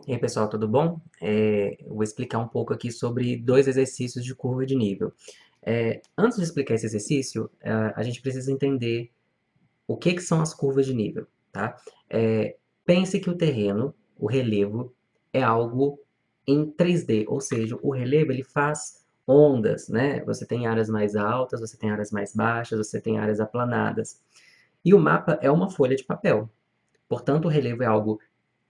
E aí, pessoal, tudo bom? Eu vou explicar um pouco aqui sobre dois exercícios de curva de nível. Antes de explicar esse exercício, a gente precisa entender o que são as curvas de nível, tá? Pense que o terreno, o relevo, é algo em 3D, ou seja, o relevo ele faz ondas, né? Você tem áreas mais altas, você tem áreas mais baixas, você tem áreas aplanadas. E o mapa é uma folha de papel. Portanto, o relevo é algo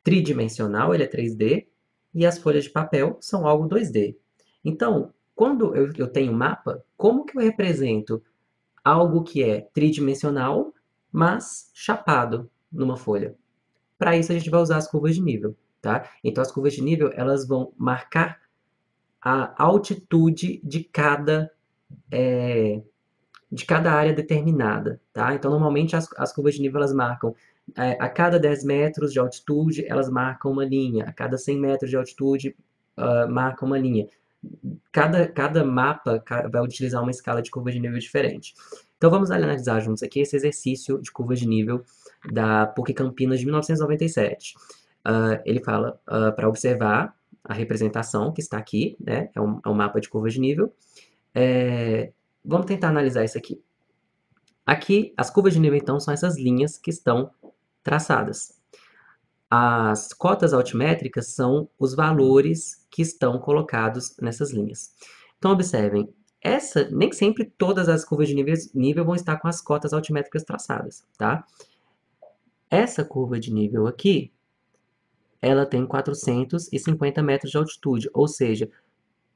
tridimensional, ele é 3D, e as folhas de papel são algo 2D. Então, quando eu tenho mapa, como que eu represento algo que é tridimensional, mas chapado numa folha? Para isso, a gente vai usar as curvas de nível, tá? Então, as curvas de nível, elas vão marcar a altitude de cada área determinada, tá? Então, normalmente, as curvas de nível, elas marcam a cada 10 metros de altitude, elas marcam uma linha. A cada 100 metros de altitude, marca uma linha. Cada mapa vai utilizar uma escala de curva de nível diferente. Então, vamos analisar juntos aqui esse exercício de curva de nível da PUC Campinas de 1997. Ele fala para observar a representação que está aqui, né? É um mapa de curva de nível. É, Vamos tentar analisar isso aqui. Aqui, as curvas de nível, então, são essas linhas que estão traçadas. As cotas altimétricas são os valores que estão colocados nessas linhas. Então, observem, nem sempre todas as curvas de nível vão estar com as cotas altimétricas traçadas, tá? Essa curva de nível aqui, ela tem 450 metros de altitude, ou seja,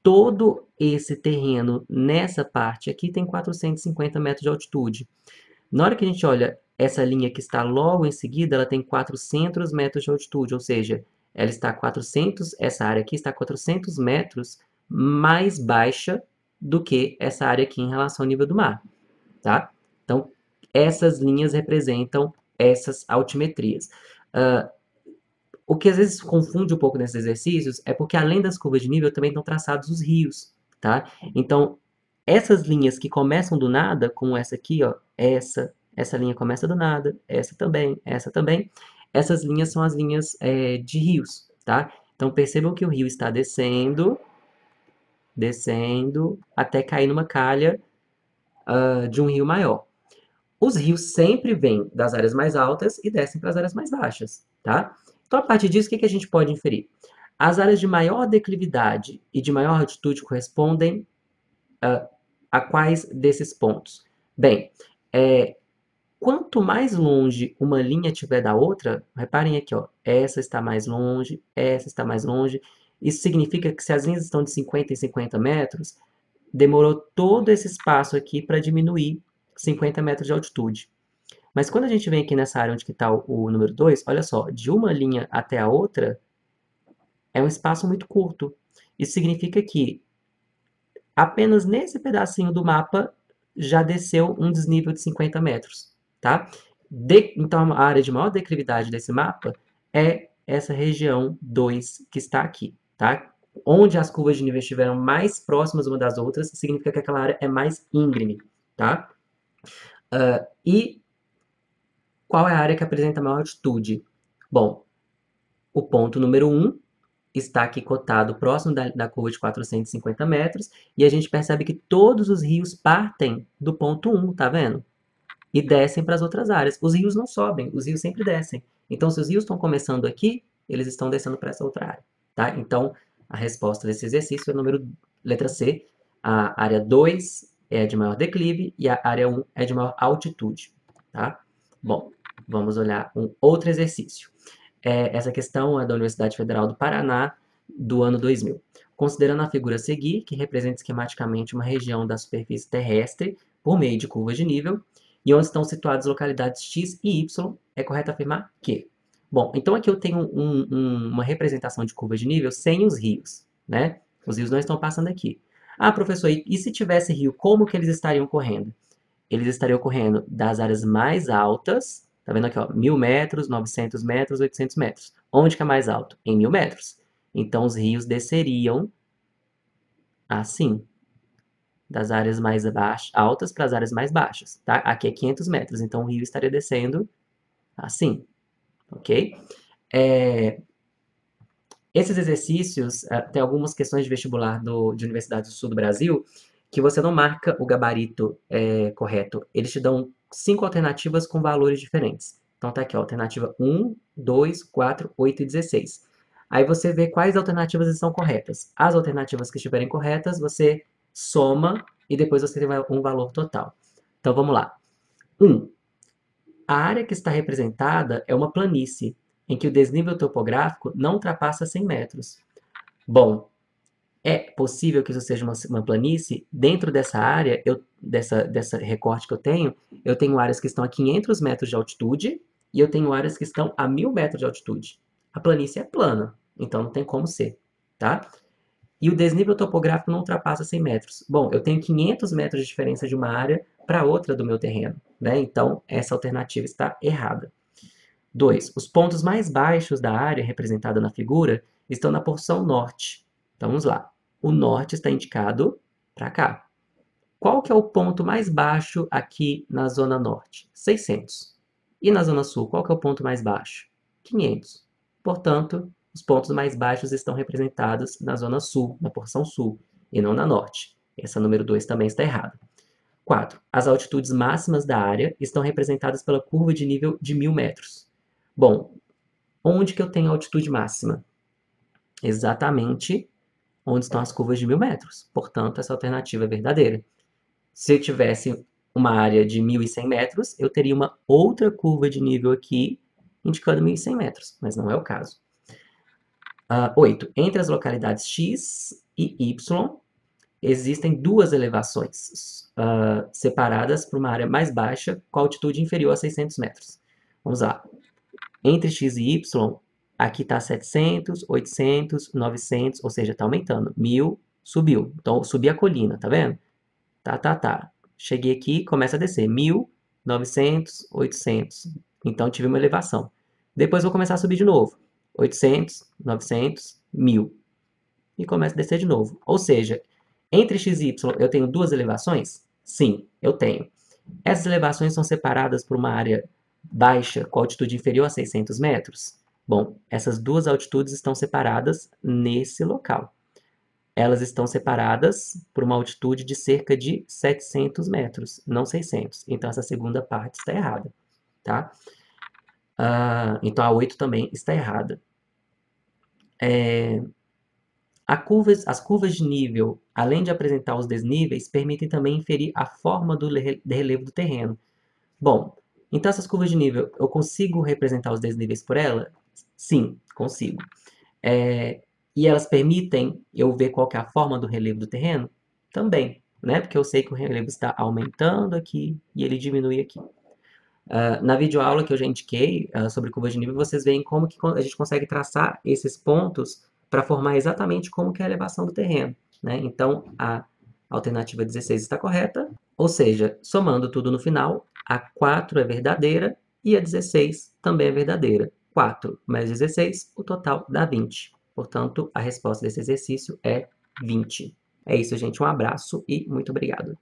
todo esse terreno nessa parte aqui tem 450 metros de altitude. Na hora que a gente olha essa linha que está logo em seguida, ela tem 400 metros de altitude, ou seja, essa área aqui está 400 metros mais baixa do que essa área aqui em relação ao nível do mar, tá? Então, essas linhas representam essas altimetrias. Uh, o que às vezes confunde um pouco nesses exercícios é porque além das curvas de nível também estão traçados os rios, tá? Então, essas linhas que começam do nada, como essa aqui, ó, essa linha começa do nada, essa também, essas linhas são as linhas de rios, tá? Então, percebam que o rio está descendo, descendo, até cair numa calha de um rio maior. Os rios sempre vêm das áreas mais altas e descem para as áreas mais baixas, tá? Então, a partir disso, o que a gente pode inferir? As áreas de maior declividade e de maior altitude correspondem a quais desses pontos? Bem, quanto mais longe uma linha tiver da outra, reparem aqui, ó, essa está mais longe, essa está mais longe. Isso significa que se as linhas estão de 50 em 50 metros, demorou todo esse espaço aqui para diminuir 50 metros de altitude. Mas quando a gente vem aqui nessa área onde está o número 2, olha só, de uma linha até a outra é um espaço muito curto. Isso significa que apenas nesse pedacinho do mapa já desceu um desnível de 50 metros, tá? Então, a área de maior declividade desse mapa é essa região 2 que está aqui, tá? Onde as curvas de nível estiveram mais próximas uma das outras, significa que aquela área é mais íngreme, tá? E qual é a área que apresenta maior altitude? Bom, o ponto número 1 está aqui cotado próximo da curva de 450 metros, e a gente percebe que todos os rios partem do ponto 1, tá vendo? E descem para as outras áreas. Os rios não sobem, os rios sempre descem. Então, se os rios estão começando aqui, eles estão descendo para essa outra área, tá? Então, a resposta desse exercício é letra C. A área 2 é de maior declive e a área 1 é de maior altitude, tá? Bom, vamos olhar um outro exercício. Essa questão é da Universidade Federal do Paraná, do ano 2000. Considerando a figura a seguir, que representa esquematicamente uma região da superfície terrestre por meio de curvas de nível, e onde estão situadas localidades X e Y, é correto afirmar que. Bom, então aqui eu tenho uma representação de curva de nível sem os rios, né? Os rios não estão passando aqui. Ah, professor, e se tivesse rio, como que eles estariam correndo? Eles estariam correndo das áreas mais altas, tá vendo aqui, ó, 1000 metros, 900 metros, 800 metros. Onde que é mais alto? Em 1000 metros. Então, os rios desceriam assim, das áreas mais altas para as áreas mais baixas, tá? Aqui é 500 metros, então o rio estaria descendo assim, ok? É, Esses exercícios, tem algumas questões de vestibular de Universidade do Sul do Brasil, que você não marca o gabarito correto. Eles te dão 5 alternativas com valores diferentes. Então tá aqui, ó, alternativa 1, 2, 4, 8 e 16. Aí você vê quais alternativas estão corretas. As alternativas que estiverem corretas, você soma e depois você tem um valor total. Então vamos lá. 1. A área que está representada é uma planície, em que o desnível topográfico não ultrapassa 100 metros. Bom, é possível que isso seja uma planície. Dentro dessa área, dessa recorte que eu tenho áreas que estão a 500 metros de altitude e eu tenho áreas que estão a 1.000 metros de altitude. A planície é plana, então não tem como ser, tá? E o desnível topográfico não ultrapassa 100 metros. Bom, eu tenho 500 metros de diferença de uma área para outra do meu terreno, né? Então, essa alternativa está errada. 2. Os pontos mais baixos da área representada na figura estão na porção norte. Então, vamos lá. O norte está indicado para cá. Qual que é o ponto mais baixo aqui na zona norte? 600. E na zona sul, qual que é o ponto mais baixo? 500. Portanto, os pontos mais baixos estão representados na zona sul, na porção sul, e não na norte. Essa número 2 também está errada. 4. As altitudes máximas da área estão representadas pela curva de nível de 1.000 metros. Bom, onde que eu tenho a altitude máxima? Exatamente onde estão as curvas de 1.000 metros. Portanto, essa alternativa é verdadeira. Se eu tivesse uma área de 1.100 metros, eu teria uma outra curva de nível aqui, indicando 1.100 metros, mas não é o caso. 8. Entre as localidades X e Y, existem duas elevações, separadas por uma área mais baixa, com altitude inferior a 600 metros. Vamos lá. Entre X e Y, aqui está 700, 800, 900, ou seja, está aumentando. 1.000, subiu. Então, subi a colina, tá vendo? Tá. Cheguei aqui, começa a descer. 1.000, 900, 800. Então, tive uma elevação. Depois, vou começar a subir de novo. 800, 900, 1.000. E começa a descer de novo. Ou seja, entre X e Y, eu tenho duas elevações? Sim, eu tenho. Essas elevações são separadas por uma área baixa com altitude inferior a 600 metros? Bom, essas duas altitudes estão separadas nesse local. Elas estão separadas por uma altitude de cerca de 700 metros, não 600. Então, essa segunda parte está errada, tá? Então, a 8 também está errada. As curvas de nível, além de apresentar os desníveis, permitem também inferir a forma do relevo do terreno. Bom, então essas curvas de nível, eu consigo representar os desníveis por ela? Sim, consigo. E elas permitem eu ver qual que é a forma do relevo do terreno? Também, né? Porque eu sei que o relevo está aumentando aqui e ele diminui aqui. Na videoaula que eu já indiquei sobre curvas de nível, vocês veem como que a gente consegue traçar esses pontos para formar exatamente como que é a elevação do terreno, né? Então, a alternativa 16 está correta, ou seja, somando tudo no final, a 4 é verdadeira e a 16 também é verdadeira. 4 mais 16, o total dá 20. Portanto, a resposta desse exercício é 20. É isso, gente. Um abraço e muito obrigado.